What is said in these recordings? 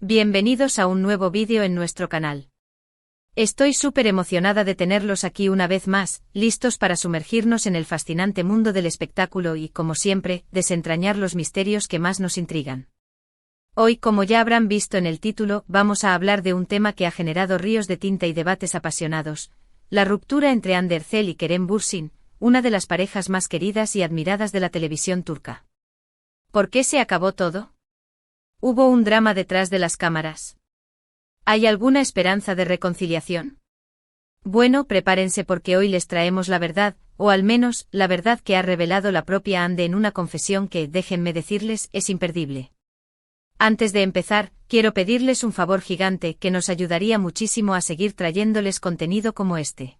Bienvenidos a un nuevo vídeo en nuestro canal. Estoy súper emocionada de tenerlos aquí una vez más, listos para sumergirnos en el fascinante mundo del espectáculo y, como siempre, desentrañar los misterios que más nos intrigan. Hoy, como ya habrán visto en el título, vamos a hablar de un tema que ha generado ríos de tinta y debates apasionados: la ruptura entre Hande Erçel y Kerem Bürsin, una de las parejas más queridas y admiradas de la televisión turca. ¿Por qué se acabó todo? ¿Hubo un drama detrás de las cámaras? ¿Hay alguna esperanza de reconciliación? Bueno, prepárense porque hoy les traemos la verdad, o al menos, la verdad que ha revelado la propia Hande en una confesión que, déjenme decirles, es imperdible. Antes de empezar, quiero pedirles un favor gigante que nos ayudaría muchísimo a seguir trayéndoles contenido como este.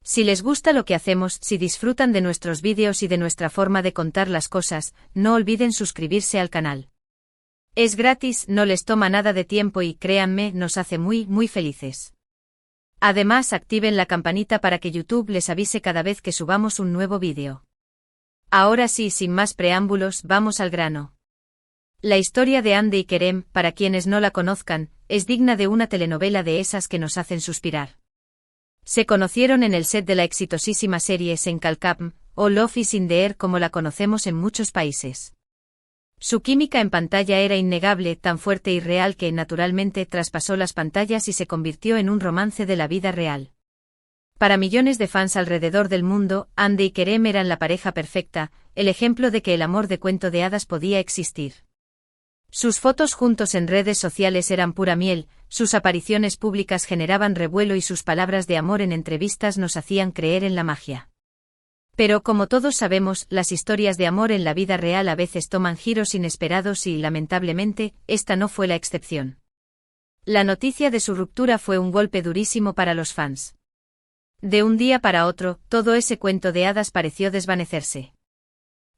Si les gusta lo que hacemos, si disfrutan de nuestros vídeos y de nuestra forma de contar las cosas, no olviden suscribirse al canal. Es gratis, no les toma nada de tiempo y, créanme, nos hace muy felices. Además, activen la campanita para que YouTube les avise cada vez que subamos un nuevo vídeo. Ahora sí, sin más preámbulos, vamos al grano. La historia de Hande y Kerem, para quienes no la conozcan, es digna de una telenovela de esas que nos hacen suspirar. Se conocieron en el set de la exitosísima serie Sen Kalkapm, o Love is in the Air como la conocemos en muchos países. Su química en pantalla era innegable, tan fuerte y real que, naturalmente, traspasó las pantallas y se convirtió en un romance de la vida real. Para millones de fans alrededor del mundo, Hande y Kerem eran la pareja perfecta, el ejemplo de que el amor de cuento de hadas podía existir. Sus fotos juntos en redes sociales eran pura miel, sus apariciones públicas generaban revuelo y sus palabras de amor en entrevistas nos hacían creer en la magia. Pero como todos sabemos, las historias de amor en la vida real a veces toman giros inesperados y, lamentablemente, esta no fue la excepción. La noticia de su ruptura fue un golpe durísimo para los fans. De un día para otro, todo ese cuento de hadas pareció desvanecerse.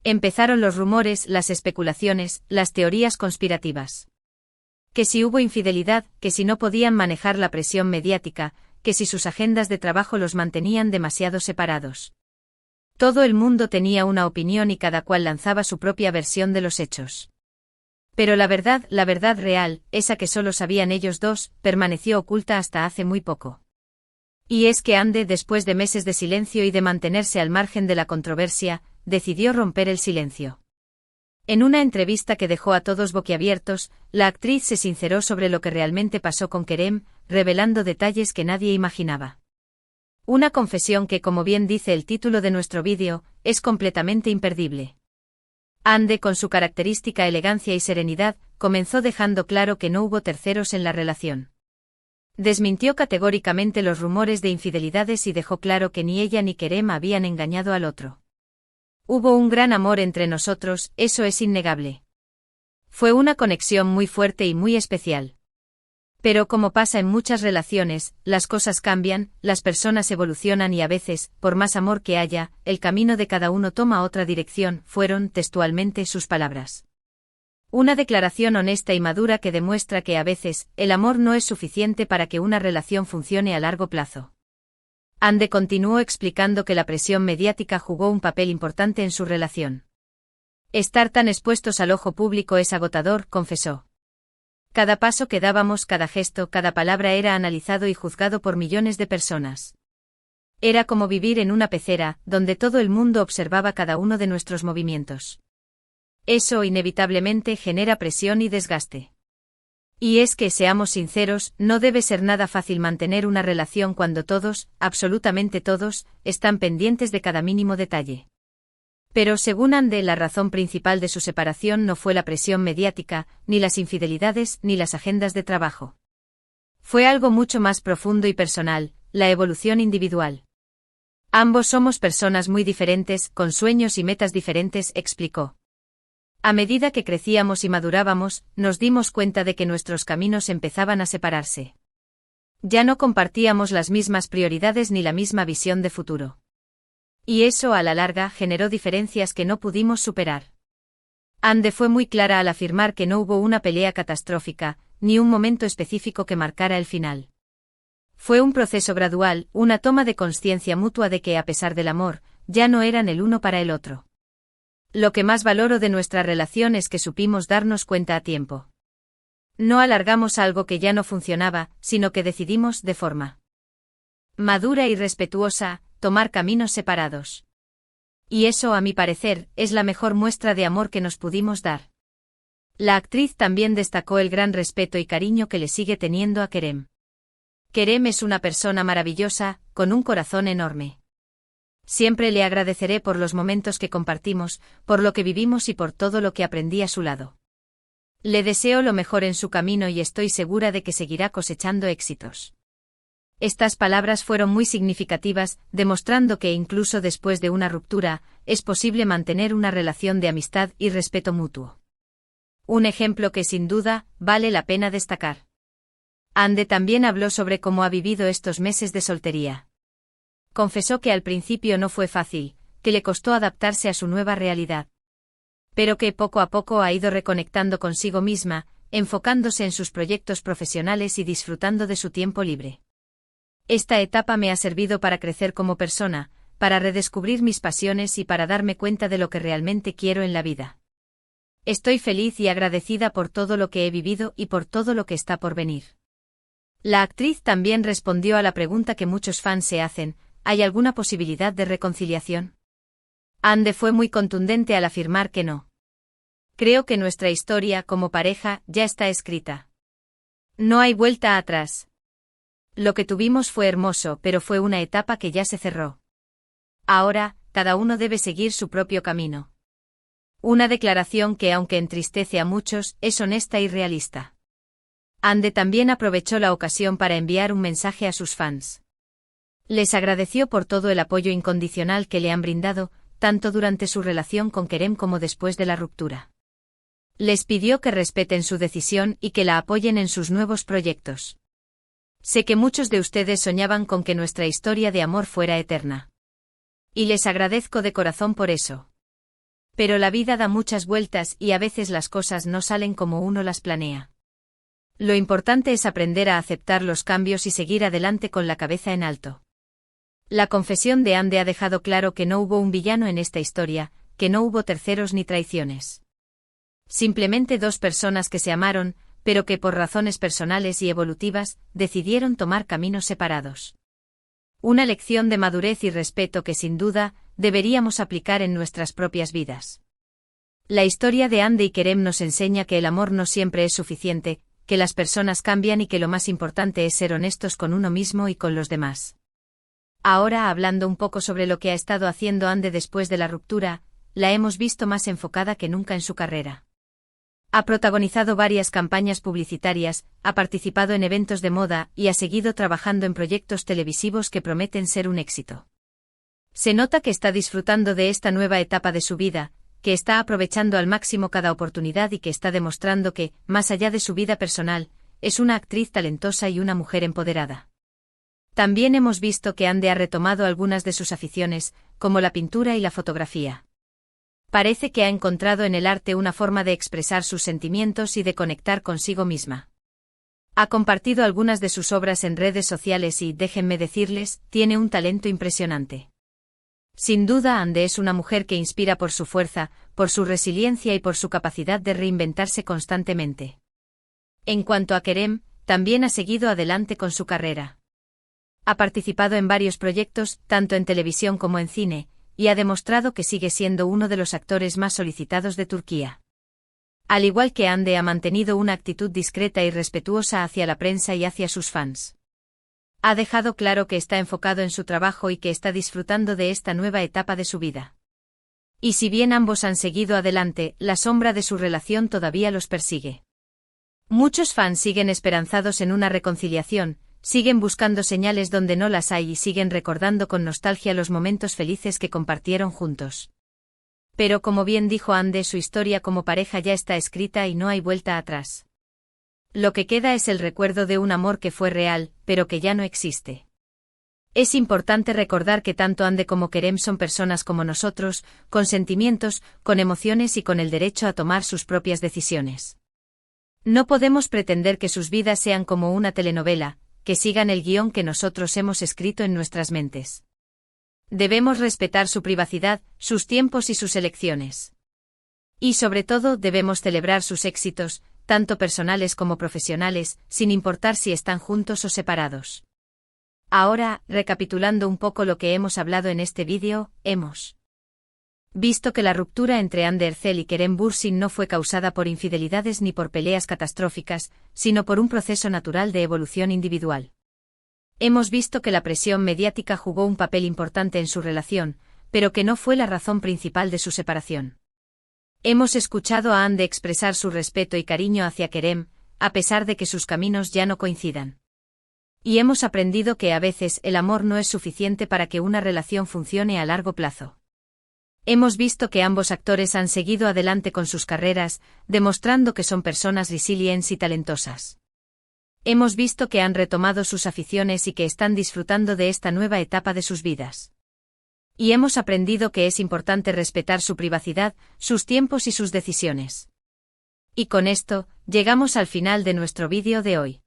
Empezaron los rumores, las especulaciones, las teorías conspirativas. Que si hubo infidelidad, que si no podían manejar la presión mediática, que si sus agendas de trabajo los mantenían demasiado separados. Todo el mundo tenía una opinión y cada cual lanzaba su propia versión de los hechos. Pero la verdad real, esa que solo sabían ellos dos, permaneció oculta hasta hace muy poco. Y es que Hande, después de meses de silencio y de mantenerse al margen de la controversia, decidió romper el silencio. En una entrevista que dejó a todos boquiabiertos, la actriz se sinceró sobre lo que realmente pasó con Kerem, revelando detalles que nadie imaginaba. Una confesión que, como bien dice el título de nuestro vídeo, es completamente imperdible. Hande, con su característica elegancia y serenidad, comenzó dejando claro que no hubo terceros en la relación. Desmintió categóricamente los rumores de infidelidades y dejó claro que ni ella ni Kerem habían engañado al otro. Hubo un gran amor entre nosotros, eso es innegable. Fue una conexión muy fuerte y muy especial. Pero como pasa en muchas relaciones, las cosas cambian, las personas evolucionan y a veces, por más amor que haya, el camino de cada uno toma otra dirección, fueron, textualmente, sus palabras. Una declaración honesta y madura que demuestra que a veces, el amor no es suficiente para que una relación funcione a largo plazo. Hande continuó explicando que la presión mediática jugó un papel importante en su relación. Estar tan expuestos al ojo público es agotador, confesó. Cada paso que dábamos, cada gesto, cada palabra era analizado y juzgado por millones de personas. Era como vivir en una pecera, donde todo el mundo observaba cada uno de nuestros movimientos. Eso inevitablemente genera presión y desgaste. Y es que, seamos sinceros, no debe ser nada fácil mantener una relación cuando todos, absolutamente todos, están pendientes de cada mínimo detalle. Pero según Hande, la razón principal de su separación no fue la presión mediática, ni las infidelidades, ni las agendas de trabajo. Fue algo mucho más profundo y personal, la evolución individual. Ambos somos personas muy diferentes, con sueños y metas diferentes, explicó. A medida que crecíamos y madurábamos, nos dimos cuenta de que nuestros caminos empezaban a separarse. Ya no compartíamos las mismas prioridades ni la misma visión de futuro. Y eso, a la larga, generó diferencias que no pudimos superar. Hande fue muy clara al afirmar que no hubo una pelea catastrófica, ni un momento específico que marcara el final. Fue un proceso gradual, una toma de conciencia mutua de que, a pesar del amor, ya no eran el uno para el otro. Lo que más valoro de nuestra relación es que supimos darnos cuenta a tiempo. No alargamos algo que ya no funcionaba, sino que decidimos, de forma madura y respetuosa, tomar caminos separados. Y eso, a mi parecer, es la mejor muestra de amor que nos pudimos dar. La actriz también destacó el gran respeto y cariño que le sigue teniendo a Kerem. Kerem es una persona maravillosa, con un corazón enorme. Siempre le agradeceré por los momentos que compartimos, por lo que vivimos y por todo lo que aprendí a su lado. Le deseo lo mejor en su camino y estoy segura de que seguirá cosechando éxitos. Estas palabras fueron muy significativas, demostrando que incluso después de una ruptura, es posible mantener una relación de amistad y respeto mutuo. Un ejemplo que sin duda, vale la pena destacar. Hande también habló sobre cómo ha vivido estos meses de soltería. Confesó que al principio no fue fácil, que le costó adaptarse a su nueva realidad. Pero que poco a poco ha ido reconectando consigo misma, enfocándose en sus proyectos profesionales y disfrutando de su tiempo libre. Esta etapa me ha servido para crecer como persona, para redescubrir mis pasiones y para darme cuenta de lo que realmente quiero en la vida. Estoy feliz y agradecida por todo lo que he vivido y por todo lo que está por venir. La actriz también respondió a la pregunta que muchos fans se hacen: ¿hay alguna posibilidad de reconciliación? Hande fue muy contundente al afirmar que no. Creo que nuestra historia como pareja ya está escrita. No hay vuelta atrás. Lo que tuvimos fue hermoso, pero fue una etapa que ya se cerró. Ahora, cada uno debe seguir su propio camino. Una declaración que, aunque entristece a muchos, es honesta y realista. Hande también aprovechó la ocasión para enviar un mensaje a sus fans. Les agradeció por todo el apoyo incondicional que le han brindado, tanto durante su relación con Kerem como después de la ruptura. Les pidió que respeten su decisión y que la apoyen en sus nuevos proyectos. Sé que muchos de ustedes soñaban con que nuestra historia de amor fuera eterna. Y les agradezco de corazón por eso. Pero la vida da muchas vueltas y a veces las cosas no salen como uno las planea. Lo importante es aprender a aceptar los cambios y seguir adelante con la cabeza en alto. La confesión de Hande ha dejado claro que no hubo un villano en esta historia, que no hubo terceros ni traiciones. Simplemente dos personas que se amaron, pero que por razones personales y evolutivas, decidieron tomar caminos separados. Una lección de madurez y respeto que sin duda, deberíamos aplicar en nuestras propias vidas. La historia de Hande y Kerem nos enseña que el amor no siempre es suficiente, que las personas cambian y que lo más importante es ser honestos con uno mismo y con los demás. Ahora, hablando un poco sobre lo que ha estado haciendo Hande después de la ruptura, la hemos visto más enfocada que nunca en su carrera. Ha protagonizado varias campañas publicitarias, ha participado en eventos de moda y ha seguido trabajando en proyectos televisivos que prometen ser un éxito. Se nota que está disfrutando de esta nueva etapa de su vida, que está aprovechando al máximo cada oportunidad y que está demostrando que, más allá de su vida personal, es una actriz talentosa y una mujer empoderada. También hemos visto que Hande ha retomado algunas de sus aficiones, como la pintura y la fotografía. Parece que ha encontrado en el arte una forma de expresar sus sentimientos y de conectar consigo misma. Ha compartido algunas de sus obras en redes sociales y, déjenme decirles, tiene un talento impresionante. Sin duda, Hande es una mujer que inspira por su fuerza, por su resiliencia y por su capacidad de reinventarse constantemente. En cuanto a Kerem, también ha seguido adelante con su carrera. Ha participado en varios proyectos, tanto en televisión como en cine, y ha demostrado que sigue siendo uno de los actores más solicitados de Turquía. Al igual que Hande, ha mantenido una actitud discreta y respetuosa hacia la prensa y hacia sus fans. Ha dejado claro que está enfocado en su trabajo y que está disfrutando de esta nueva etapa de su vida. Y si bien ambos han seguido adelante, la sombra de su relación todavía los persigue. Muchos fans siguen esperanzados en una reconciliación, siguen buscando señales donde no las hay y siguen recordando con nostalgia los momentos felices que compartieron juntos. Pero como bien dijo Hande, su historia como pareja ya está escrita y no hay vuelta atrás. Lo que queda es el recuerdo de un amor que fue real, pero que ya no existe. Es importante recordar que tanto Hande como Kerem son personas como nosotros, con sentimientos, con emociones y con el derecho a tomar sus propias decisiones. No podemos pretender que sus vidas sean como una telenovela, que sigan el guión que nosotros hemos escrito en nuestras mentes. Debemos respetar su privacidad, sus tiempos y sus elecciones. Y sobre todo debemos celebrar sus éxitos, tanto personales como profesionales, sin importar si están juntos o separados. Ahora, recapitulando un poco lo que hemos hablado en este vídeo, hemos visto que la ruptura entre Andy Ercel y Kerem Bürsin no fue causada por infidelidades ni por peleas catastróficas, sino por un proceso natural de evolución individual. Hemos visto que la presión mediática jugó un papel importante en su relación, pero que no fue la razón principal de su separación. Hemos escuchado a Andy expresar su respeto y cariño hacia Kerem, a pesar de que sus caminos ya no coincidan. Y hemos aprendido que a veces el amor no es suficiente para que una relación funcione a largo plazo. Hemos visto que ambos actores han seguido adelante con sus carreras, demostrando que son personas resilientes y talentosas. Hemos visto que han retomado sus aficiones y que están disfrutando de esta nueva etapa de sus vidas. Y hemos aprendido que es importante respetar su privacidad, sus tiempos y sus decisiones. Y con esto, llegamos al final de nuestro vídeo de hoy.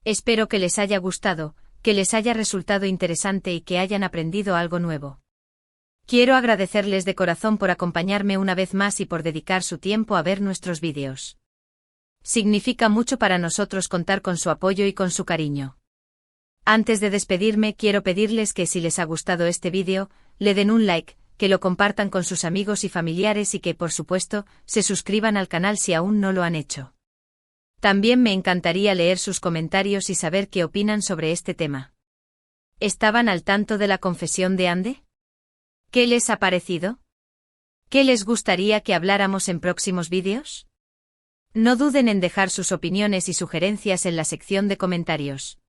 Espero que les haya gustado, que les haya resultado interesante y que hayan aprendido algo nuevo. Quiero agradecerles de corazón por acompañarme una vez más y por dedicar su tiempo a ver nuestros vídeos. Significa mucho para nosotros contar con su apoyo y con su cariño. Antes de despedirme, quiero pedirles que si les ha gustado este vídeo, le den un like, que lo compartan con sus amigos y familiares y que, por supuesto, se suscriban al canal si aún no lo han hecho. También me encantaría leer sus comentarios y saber qué opinan sobre este tema. ¿Estaban al tanto de la confesión de Andy? ¿Qué les ha parecido? ¿Qué les gustaría que habláramos en próximos vídeos? No duden en dejar sus opiniones y sugerencias en la sección de comentarios.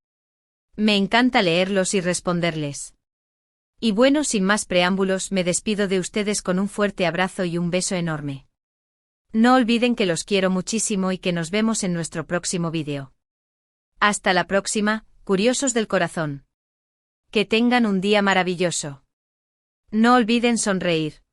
Me encanta leerlos y responderles. Y bueno, sin más preámbulos, me despido de ustedes con un fuerte abrazo y un beso enorme. No olviden que los quiero muchísimo y que nos vemos en nuestro próximo vídeo. Hasta la próxima, curiosos del corazón. Que tengan un día maravilloso. No olviden sonreír.